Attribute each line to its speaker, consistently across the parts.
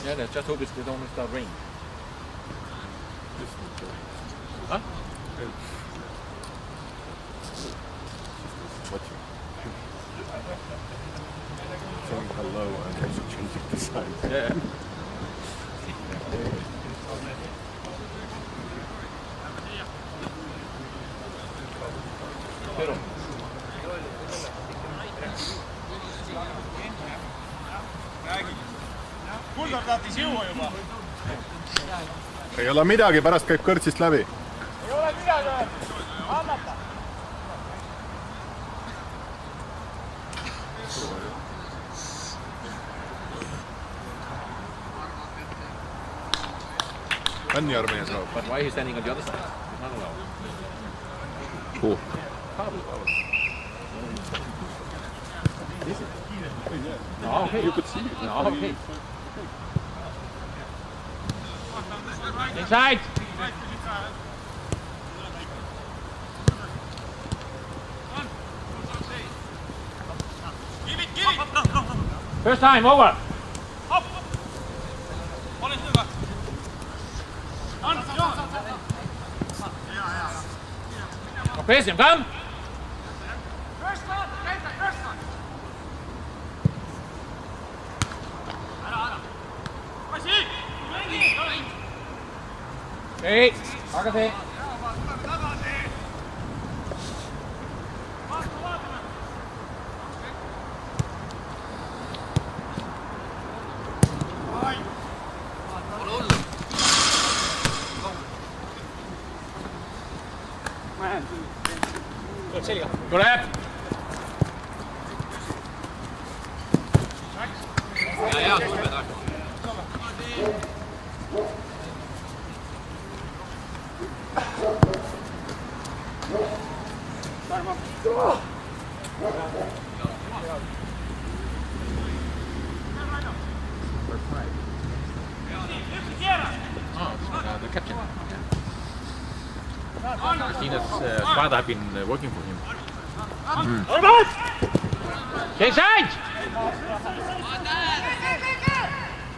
Speaker 1: Yeah, just hope they don't start rain. Huh?
Speaker 2: Saying hello and also changing the sign.
Speaker 1: Yeah.
Speaker 3: Kuldar tahtis juua juba.
Speaker 2: Ei ole midagi, pärast käib kõrtsist läbi.
Speaker 3: Ei ole midagi. Annata.
Speaker 2: Anniar meie saab.
Speaker 1: But why is he standing on the other side? Not allowed.
Speaker 2: Who?
Speaker 1: Probably. Is it? No, okay.
Speaker 2: You could see it.
Speaker 1: No, okay. Inside! First time, over! Press him, come! Hey, tagasi. Tuleb. Ja, tuleb edasi. The captain. Tina's father have been working for him. Inside!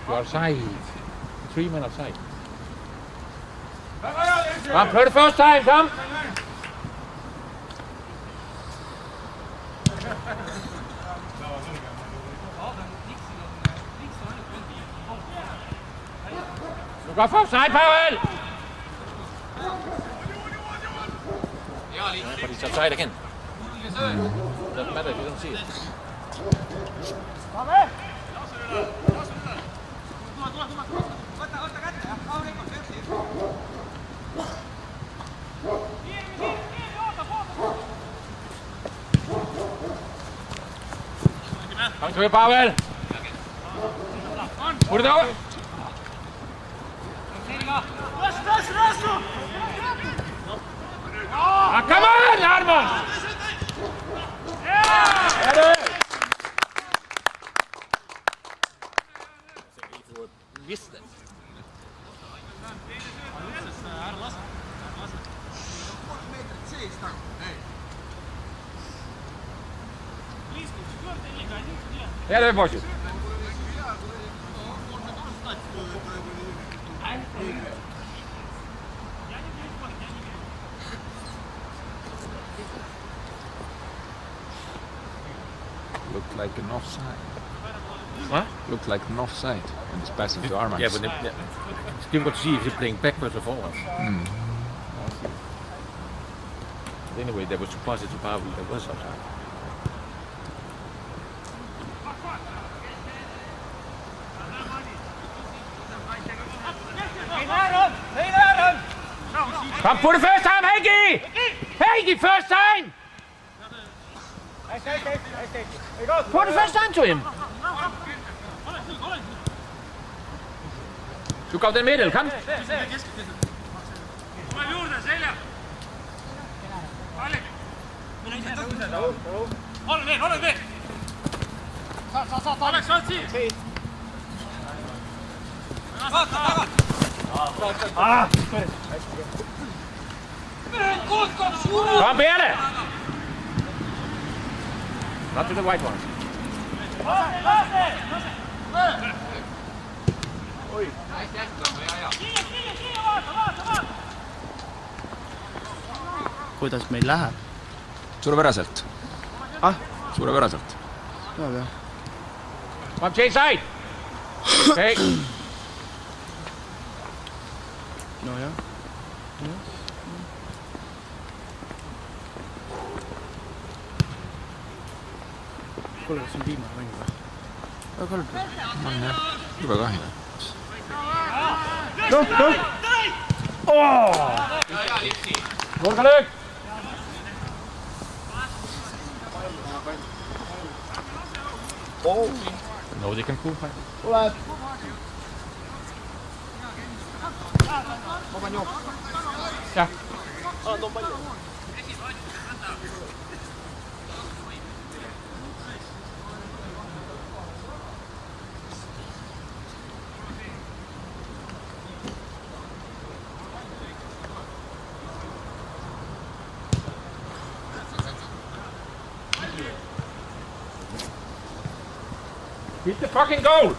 Speaker 1: You are side. 3 men outside. Come for the first time, come! Look off offside, Powell! But he's outside again. Doesn't matter if you don't see it. Come to it, Powell! Put it over! Ah, come on, Armand! Missed it. Järve poisid.
Speaker 4: Looked like an offside.
Speaker 1: What?
Speaker 4: Looked like an offside when it's passing to Armand.
Speaker 1: Yeah, but it's difficult to see if he's playing backwards or forwards. Anyway, there was two passes to Pavel that was offside. Come for the first time, Heikki! Heikki, first time! Throw the first time to him. Look out in the middle, come.
Speaker 3: Ole veel! Saad siia!
Speaker 1: Come peale! Not to the white ones.
Speaker 5: Kuidas meil läheb?
Speaker 4: Suurepäraselt. Suurepäraselt.
Speaker 1: Come change side. Okay.
Speaker 5: No jah. Kuule, kas on viimane mäng või? Väga halb.
Speaker 4: On jah. Jube kahju.
Speaker 1: Nurgalöök! No, they can pull back. Ja. Hit the fucking goal!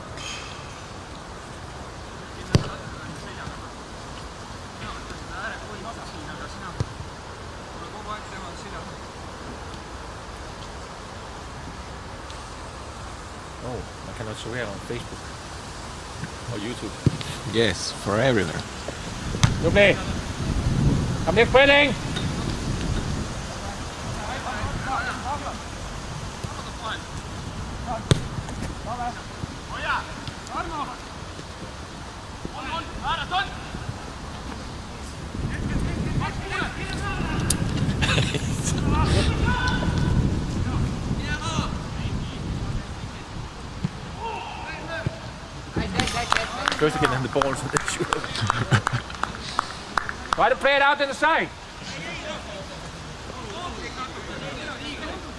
Speaker 1: Oh, I cannot swear on Facebook or YouTube.
Speaker 4: Yes, for everywhere.
Speaker 1: Lovely. Come here, spinning.
Speaker 2: Goes to get them the balls and they shoot.
Speaker 1: Try to play it out to the side.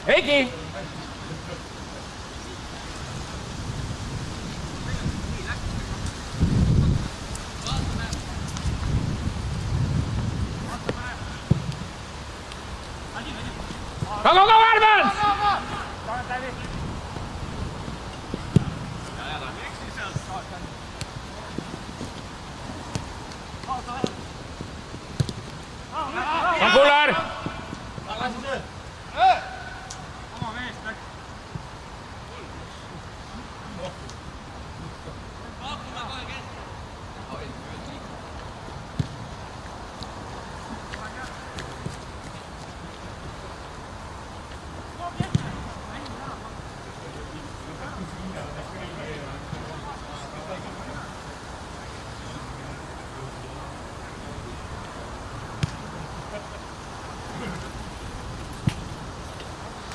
Speaker 1: Heikki. Go, Armand! Kom Fuller!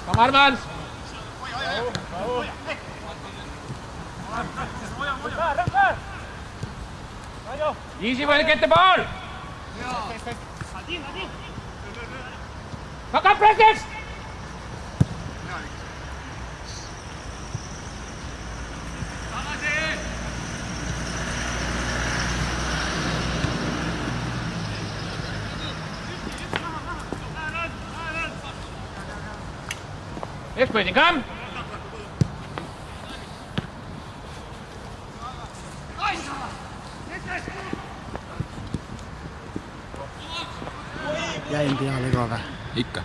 Speaker 1: Kom Armand! Easy way to get the ball! Fuck up, practice! Yes, Quentin, come!
Speaker 5: Jäin peale ka või?
Speaker 4: Ikka.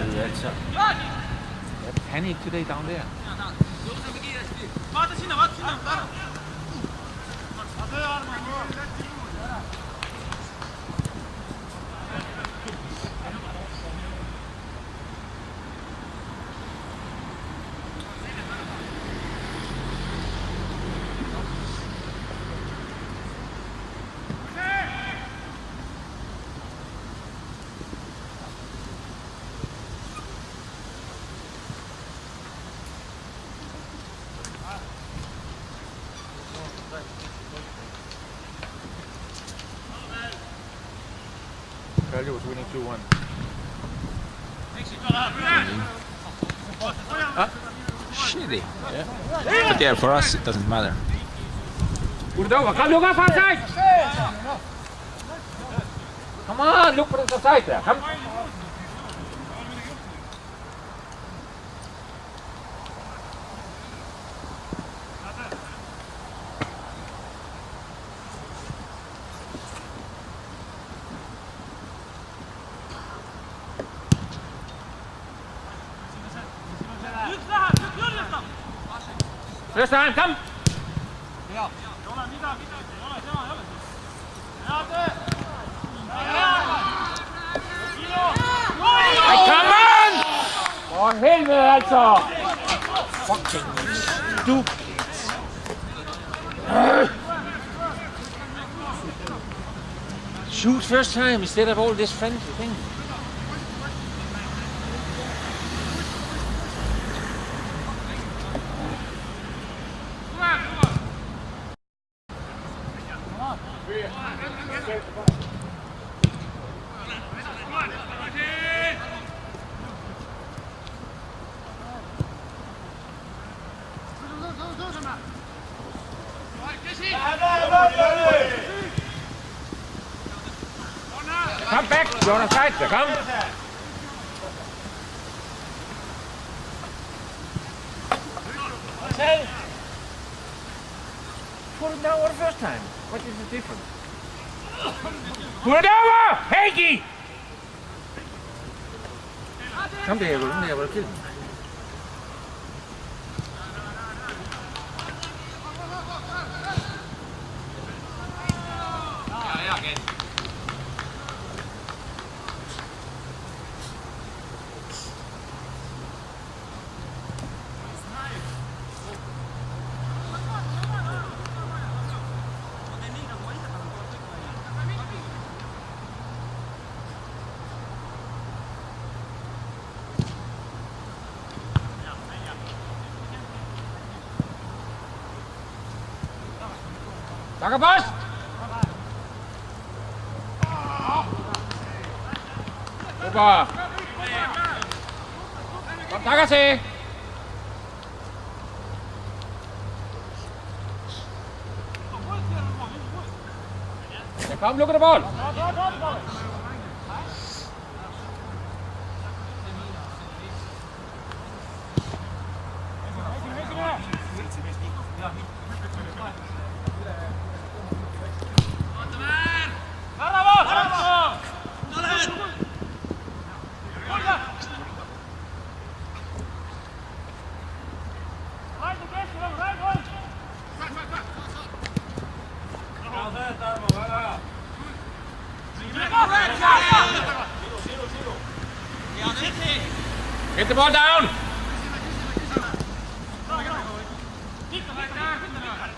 Speaker 1: That's panic today down there. Earlier was winning 2-1.
Speaker 4: Shitty. But yeah, for us it doesn't matter.
Speaker 1: Cordova, come look up outside! Come on, look for the side there. Come. First time, come! Come on! For helvede altså! Fucking stupid. Shoot first time instead of all this fancy thing. Come back, you're on the side there, come. Put it down for the first time. What is the difference? Put it over! Heggie! Come there, we'll kill him. Takapos! Coba! Kom takasi! Come look at the ball! Get the ball down!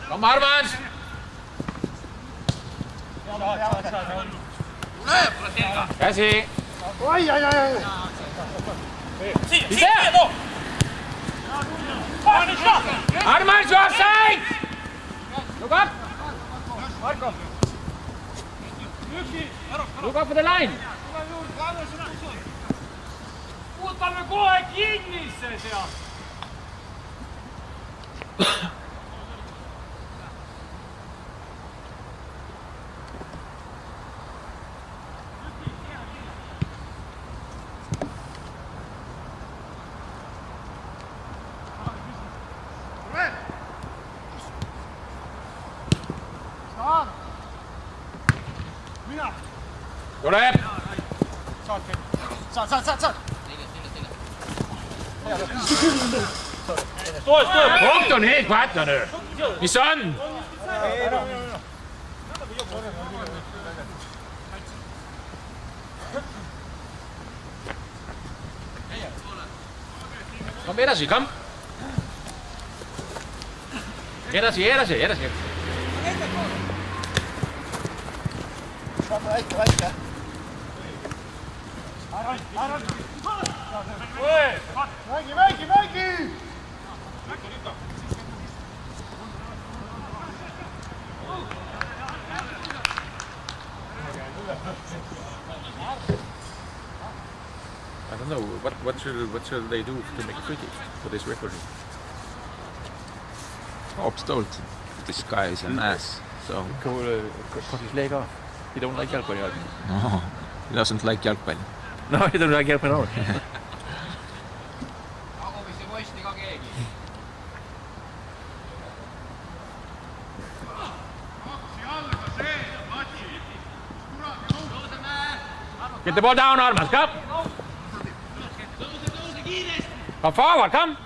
Speaker 1: Come Armans! Käsi!
Speaker 3: Ai ai ai!
Speaker 1: He's there! Armans, you're offside! Look up! Look up for the line!
Speaker 3: Võtame kohe kinni see seal!
Speaker 1: Go ahead!
Speaker 3: Saad!
Speaker 1: Punkt on helt kvartner nu. Mis on? Kom edasi, kom. Edasi.
Speaker 2: Mägi!
Speaker 6: I don't know what should they do to make free kick for this record.
Speaker 4: Hobbs told this guy is an ass. So
Speaker 6: Because he's leg off. He don't like jalgpalli.
Speaker 4: no, he doesn't like jalgpalli.
Speaker 6: No, he don't like jalgpalli at all.
Speaker 1: Get the ball down, Armas, come. Come forward, come.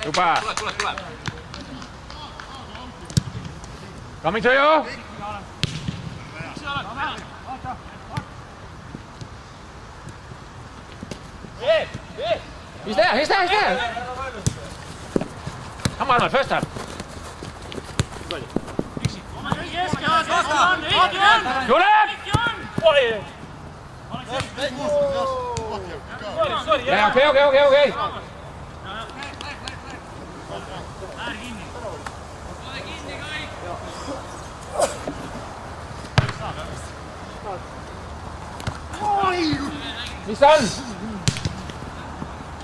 Speaker 1: Super. Coming to you. He's there. Come on, first time. Julep! Yeah, okay. Mis on?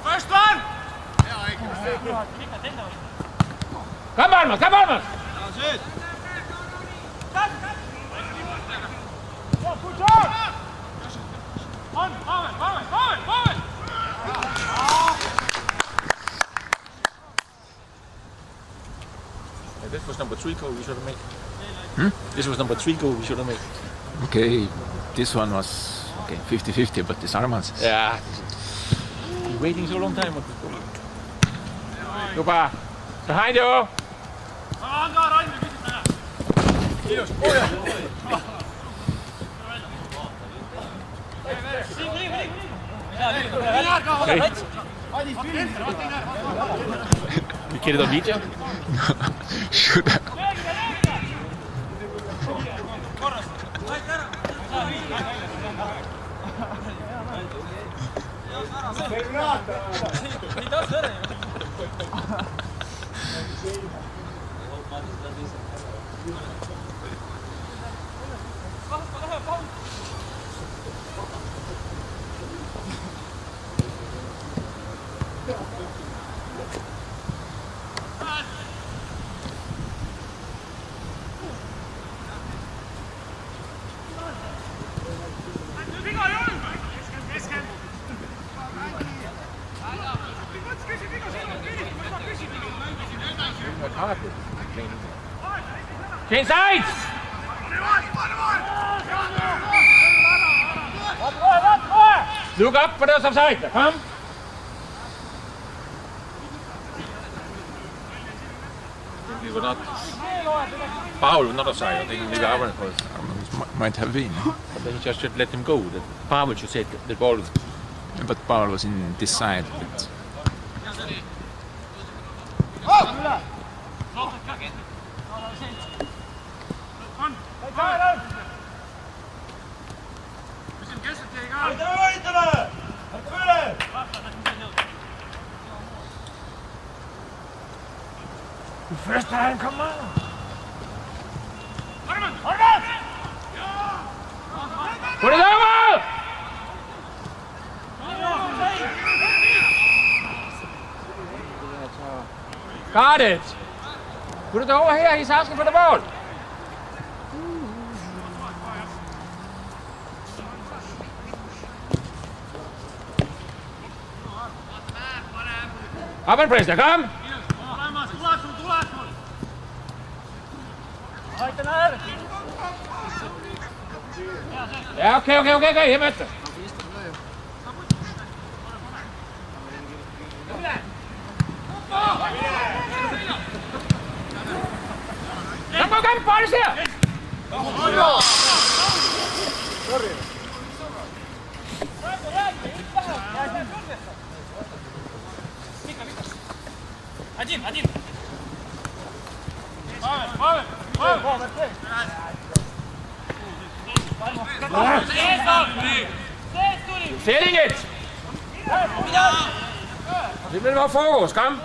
Speaker 3: First one!
Speaker 1: Come on!
Speaker 6: This was number 3 goal we should have made. This was number 3 goal we should have made.
Speaker 4: Okay, this one was 50-50, but this Armans.
Speaker 6: Yeah. He's waiting so long time.
Speaker 1: Super. Behind you.
Speaker 6: You get it on video?
Speaker 4: Should have.
Speaker 1: Inside! Look up for those offside. Come.
Speaker 6: We were not. Paul not offside. I think we were our cause.
Speaker 4: Might have been.
Speaker 6: But then you just should let him go. That Paul should say the ball.
Speaker 4: But Paul was in this side. But
Speaker 1: First time, come on. Put it over! Got it. Put it over here. He's asking for the ball. Up and press, come. Ja, okej, hem efter. come, ball is here! Setting it! Lidt mere fokus, kom!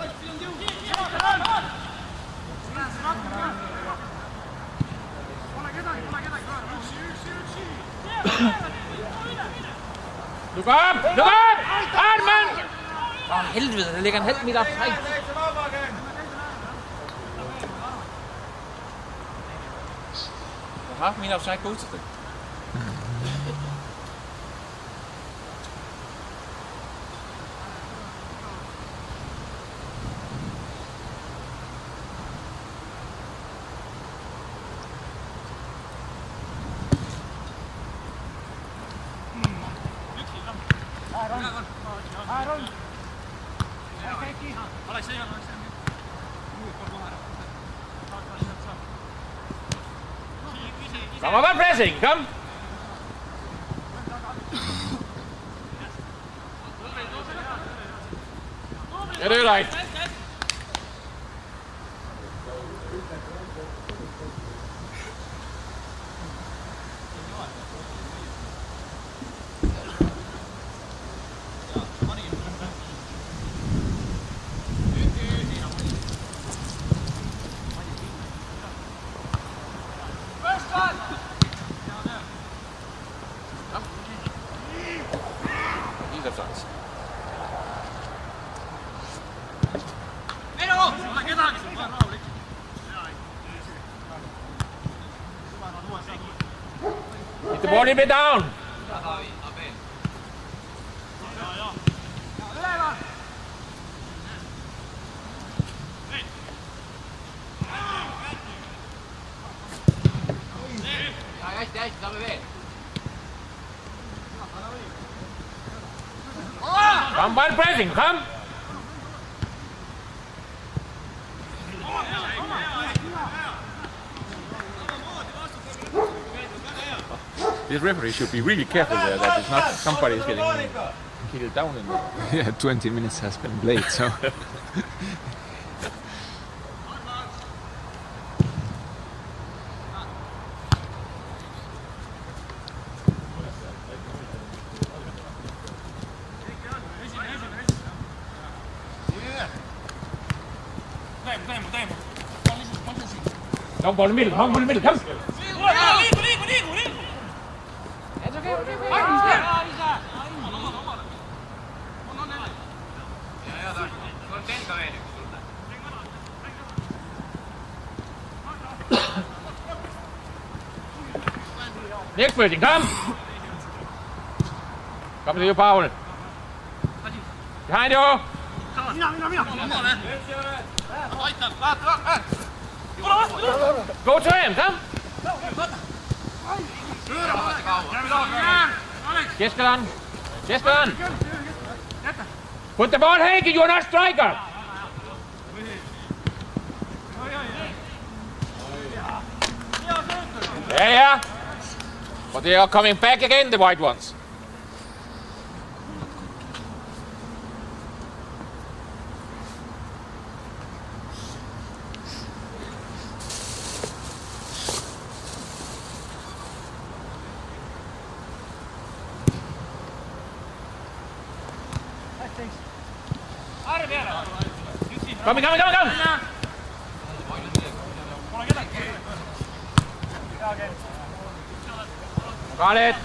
Speaker 1: Look up! Look up! Armen! Helvede, der ligger en halv meter frem. Half meter offside goal til det. Come on, pressing, come! Get it right. Get the ball a little bit down. Come on, pressing, come.
Speaker 6: This referee should be really careful there that it's not somebody is getting killed down in there.
Speaker 4: Yeah, 20 minutes has been played, so.
Speaker 1: Long ball in the middle, come. Next person, come! Come to you, Paul. Behind you! Go to him, come! Keskelän! Put the ball, Heikki, you're not striker! Yeah. But they are coming back again, the white ones. Come. Got it.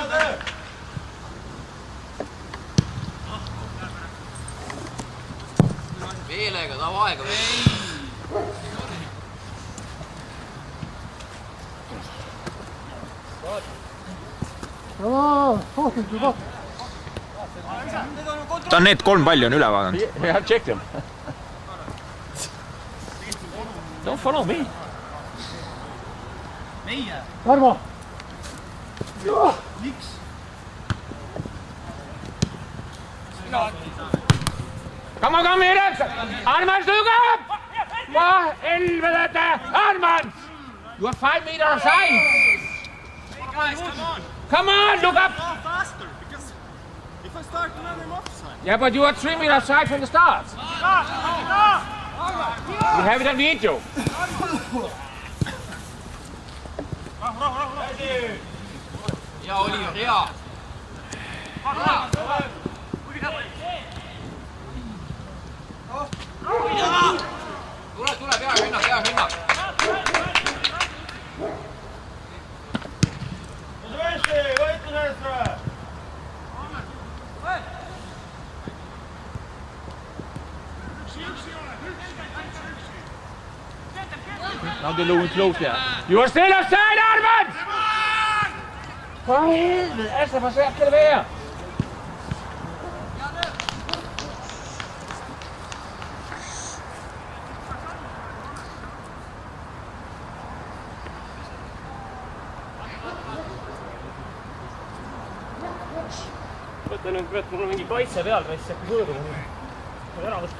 Speaker 1: Go!
Speaker 7: Keelega tahab aega veel.
Speaker 4: ta on need 3 palli on üle vaadanud.
Speaker 1: Yeah, check them. Don't follow me. Arvo! Miks? Come here! Armand, look up! Helvete! Armand! You are 5 meters offside!
Speaker 3: Hey guys,
Speaker 1: Come on, look up!
Speaker 3: faster, because if I start to run, I'm offside.
Speaker 1: Yeah, but you are 3 meters offside from the start. We have it on video.
Speaker 7: Hea oli, hea. Tule, hea hinnak.
Speaker 5: Now they're low and close there.
Speaker 1: You are still offside, Armand! For helvede, altså, hvor svært kan det være?
Speaker 5: Võta nüüd, kurat, mul on mingi kaitse peal, kes äkki võõru on. Ära võtta.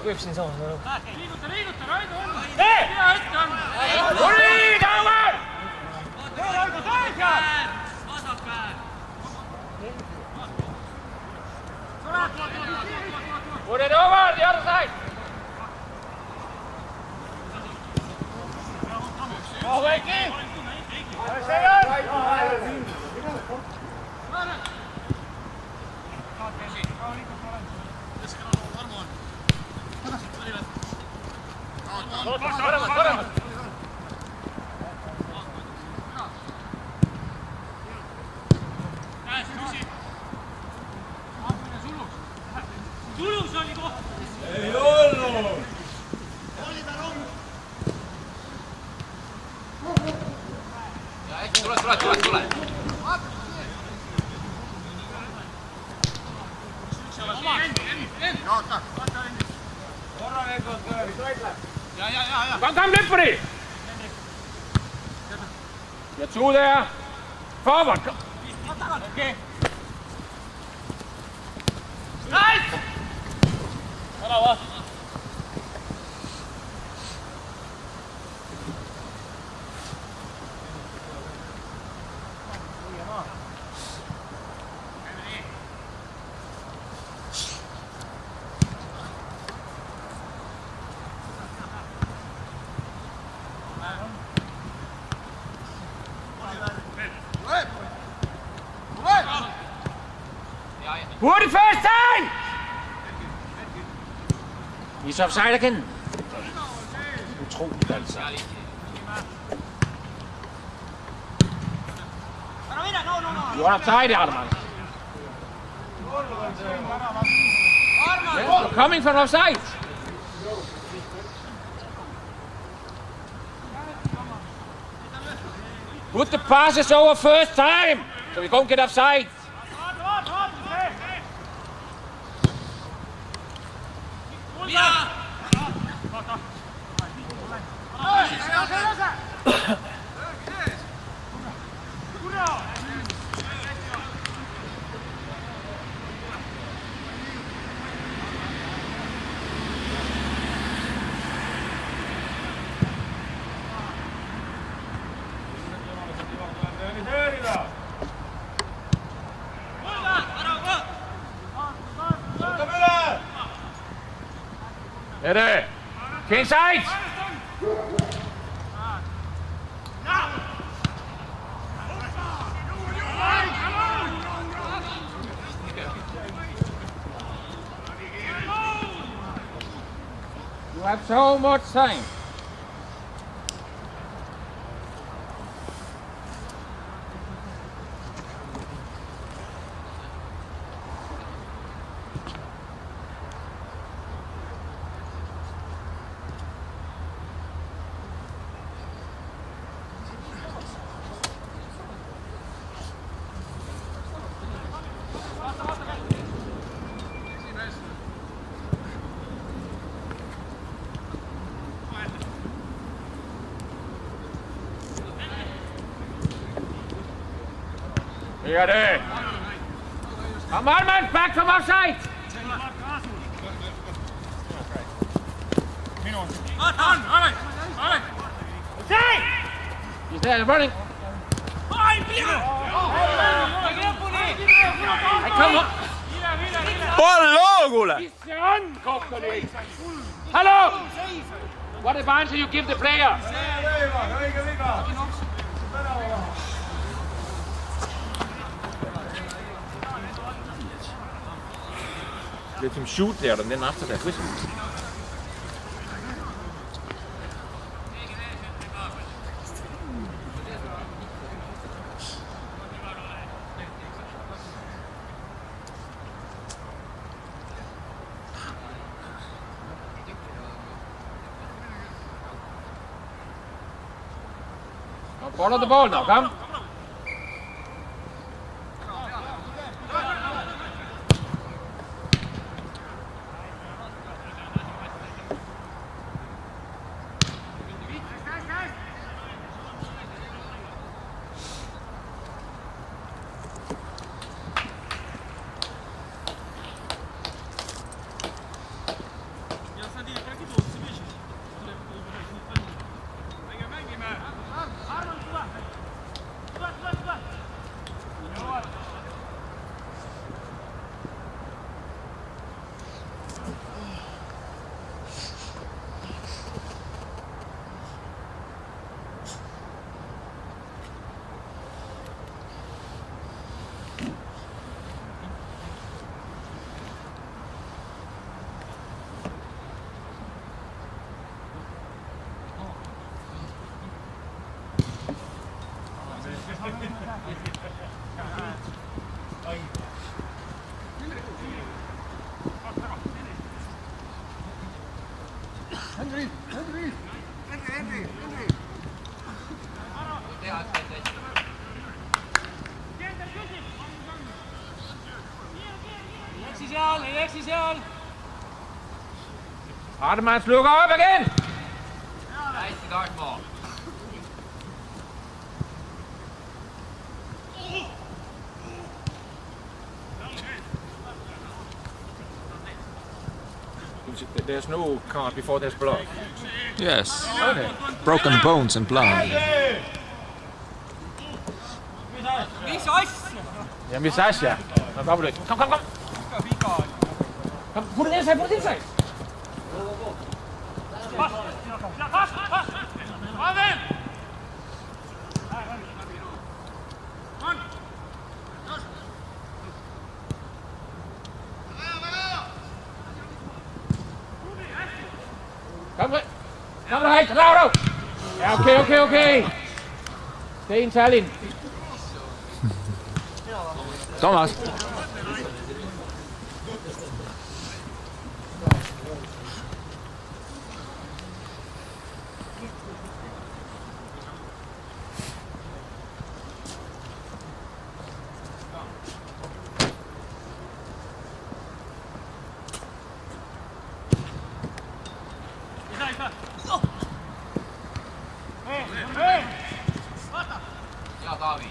Speaker 5: Võib siin samas olla.
Speaker 3: Liiguta, Raido on!
Speaker 1: Hei!
Speaker 3: Hea hetk on!
Speaker 1: Tuli, Taumar!
Speaker 3: Raido, käed! Vasakkäed!
Speaker 1: Put it over, the other side! Oh, Wakey!
Speaker 3: Sulus oli koht!
Speaker 1: Ei olnud!
Speaker 7: Ja äkki tule!
Speaker 1: Come, Lipperi! Get through there! Forward!
Speaker 3: Okay. Nice! Ära va!
Speaker 1: For the first time! He's offside again. Utroligt altså. You are offside, Armand. You're coming from offside. Put the passes over first time, so we don't get offside. Tere! Change sides! You have so much time.
Speaker 3: Here there.
Speaker 1: Come on, man, back from offside. He's there, running. Come on.
Speaker 4: Pallo, kuule!
Speaker 1: Mis see on, Kokkoli? Hello! What advantage you give the player?
Speaker 6: Let him shoot there and then after that whistle.
Speaker 1: Follow the ball now, come. Hardemans, look up again.
Speaker 7: Nice start ball.
Speaker 6: There's no card before there's blood.
Speaker 4: Yes. Broken bones and blood.
Speaker 1: Yeah, miss us, yeah. No problem. Come. Come, put it inside. Come right, Lauro. Yeah, okay. Stay in Tallinn.
Speaker 4: Toomas!
Speaker 7: Ja, Taavi.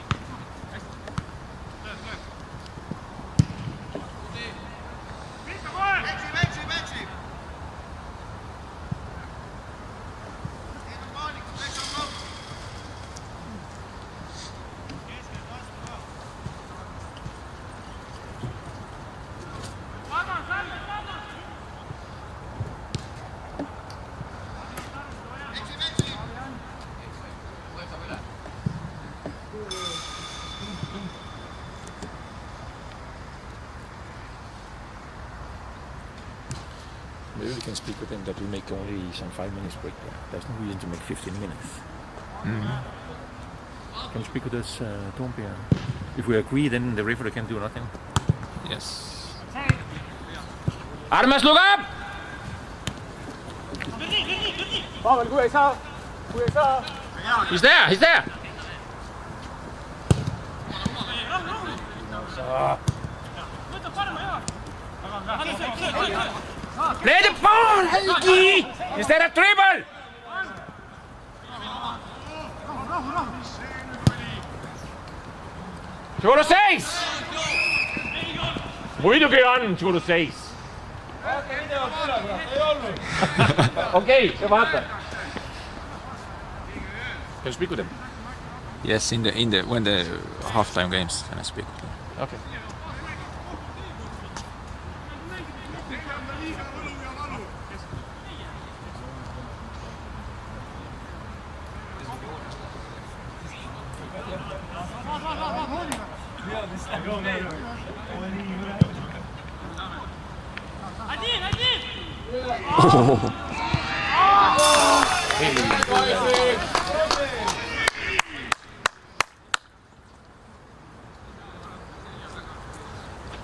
Speaker 6: Maybe we can speak with him that we make only some 5 minutes break there. There's no reason to make 15 minutes. Can you speak with us, Tompia? If we agree, then the referee can do nothing.
Speaker 4: Yes.
Speaker 1: Armas, look up!
Speaker 5: Pavel, kui ei saa.
Speaker 1: He's there, he's there! Play the ball, Heikki! Instead of dribble! Suur seis! Muidugi on suur seis! Okei, see vaata.
Speaker 6: Can you speak with him?
Speaker 4: Yes, when the halftime games can I speak with him.
Speaker 6: Okay.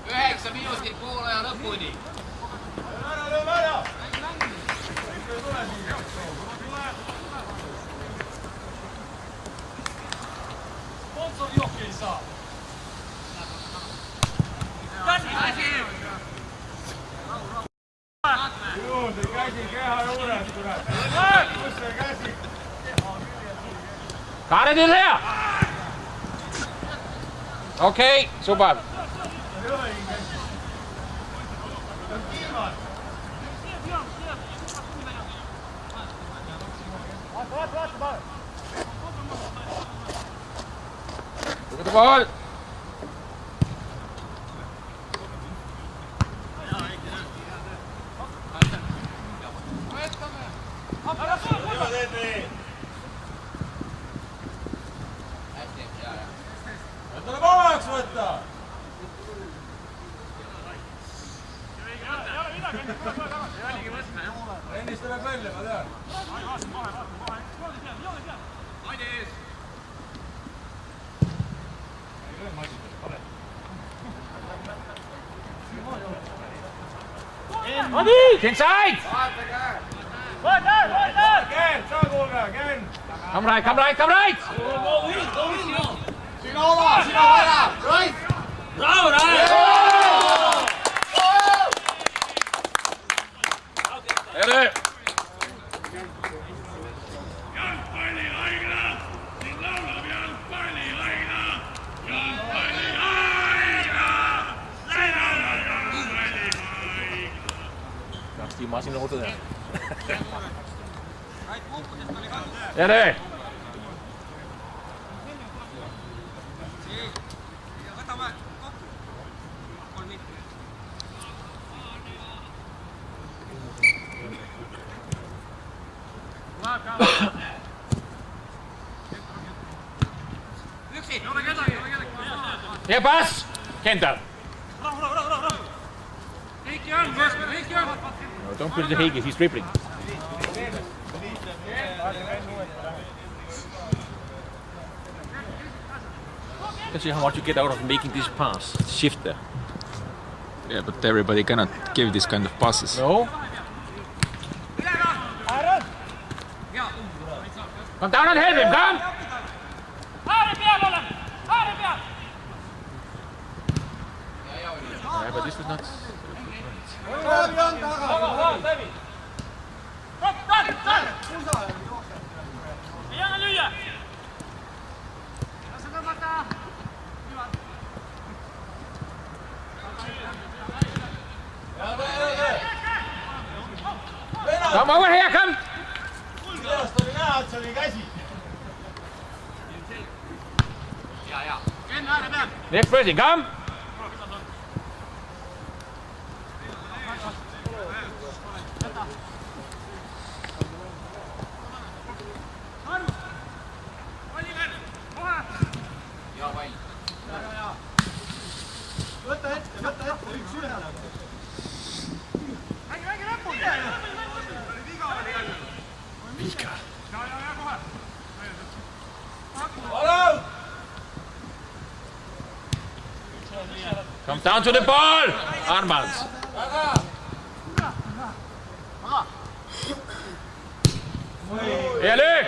Speaker 7: Yhdeksän minuutin puoleen loppuun.
Speaker 3: Sponsor Jokin saa.
Speaker 1: Kaaret is here! Okei, super. Look at the ball. Inside! Come right, come right, come right! Bravo!
Speaker 6: Masin on otetaan.
Speaker 1: Ere! Ja pass! Kentällä.
Speaker 6: No, don't put it to Heikki, he's dribbling. Let's see how much you get out of making this pass. Shift there.
Speaker 4: Yeah, but everybody cannot give this kind of passes.
Speaker 6: No?
Speaker 1: Come down and help him, come!
Speaker 6: Yeah, but this is not...
Speaker 1: Come over here, come! Next person, come!
Speaker 3: Võta ette, üks üle.
Speaker 6: Come down to the ball! Armbands. Hea löök!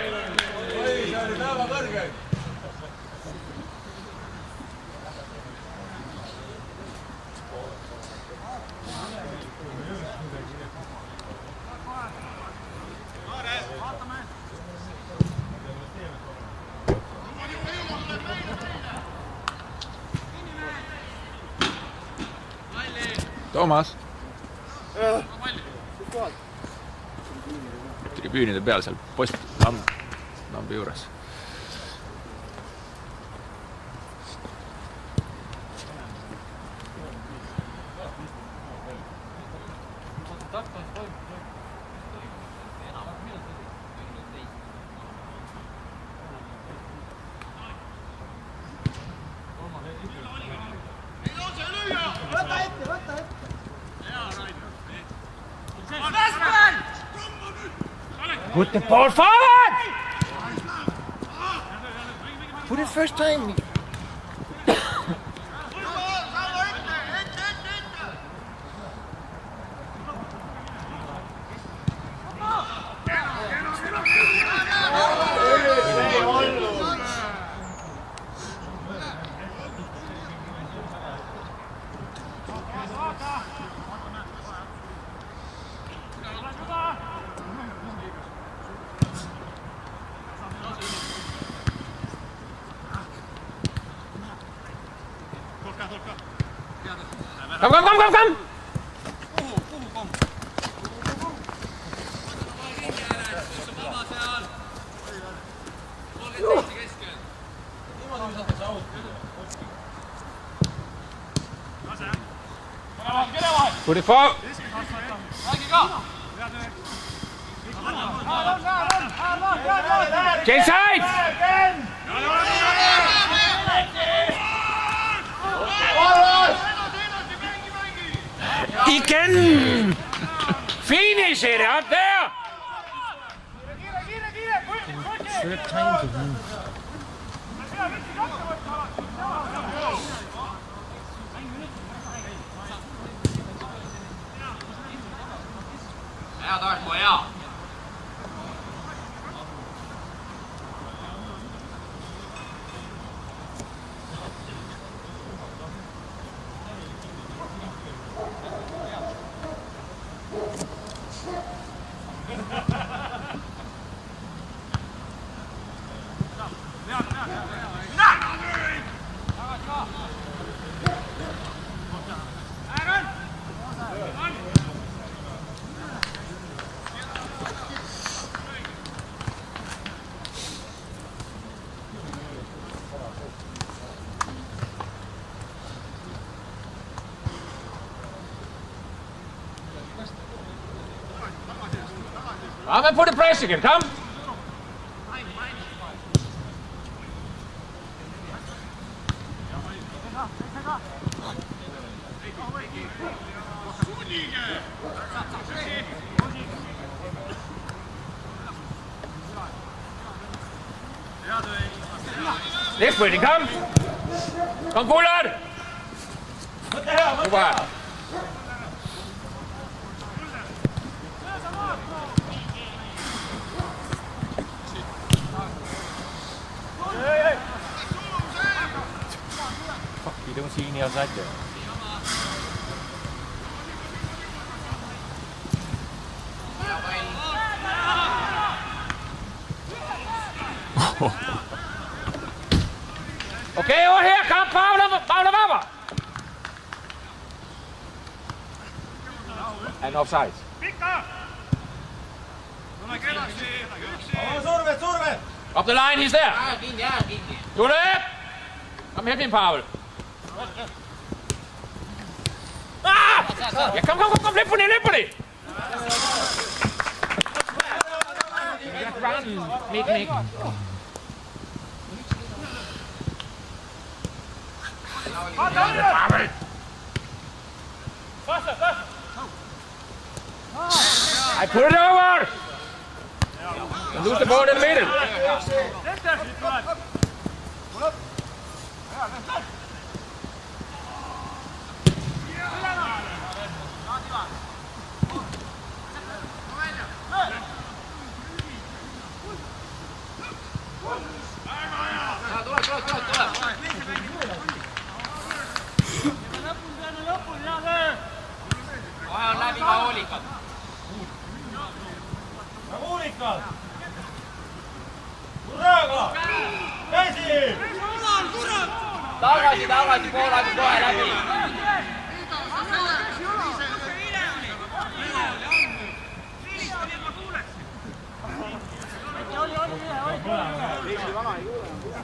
Speaker 6: Toomas. Tribüünide peal seal lambi juures.
Speaker 1: Put the ball forward! For the first time.
Speaker 6: Come! Put it forward.
Speaker 1: Change sides! He can finish it out there! Third time to move.
Speaker 7: Hea Tarmo, hea!
Speaker 1: Come and put the press again, come! This way, come! Come forward! Move on.
Speaker 6: You don't see any outside there.
Speaker 1: Okay, over here, come, Paula. And offside. Up the line, he's there. Do it! Come help him, Paul. Ah! Yeah, come, flip on it. Run, make. I put it over! And lose the ball in the middle.
Speaker 7: Tagasi, poolaegu kohe läbi.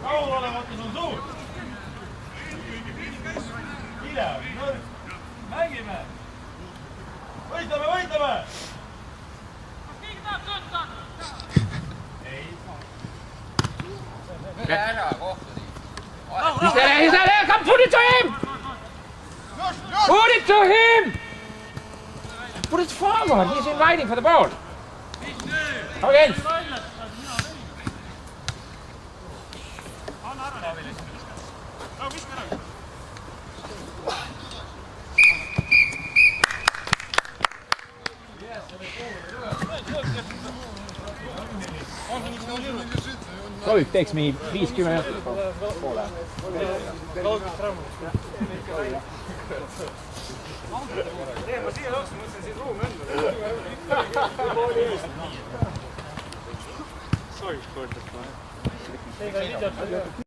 Speaker 3: rahulolematus on suur. Pidev, nõrk. Mängime. Võitleme.
Speaker 7: Ära kohtu nii.
Speaker 1: He's there! Come put it to him! Put it to him! Put it forward. He's inviting for the ball. Come again. Golf takes me 50 minutit poole.
Speaker 3: Ma siia jooksin, mõtlesin siin ruumi enda. Sorry.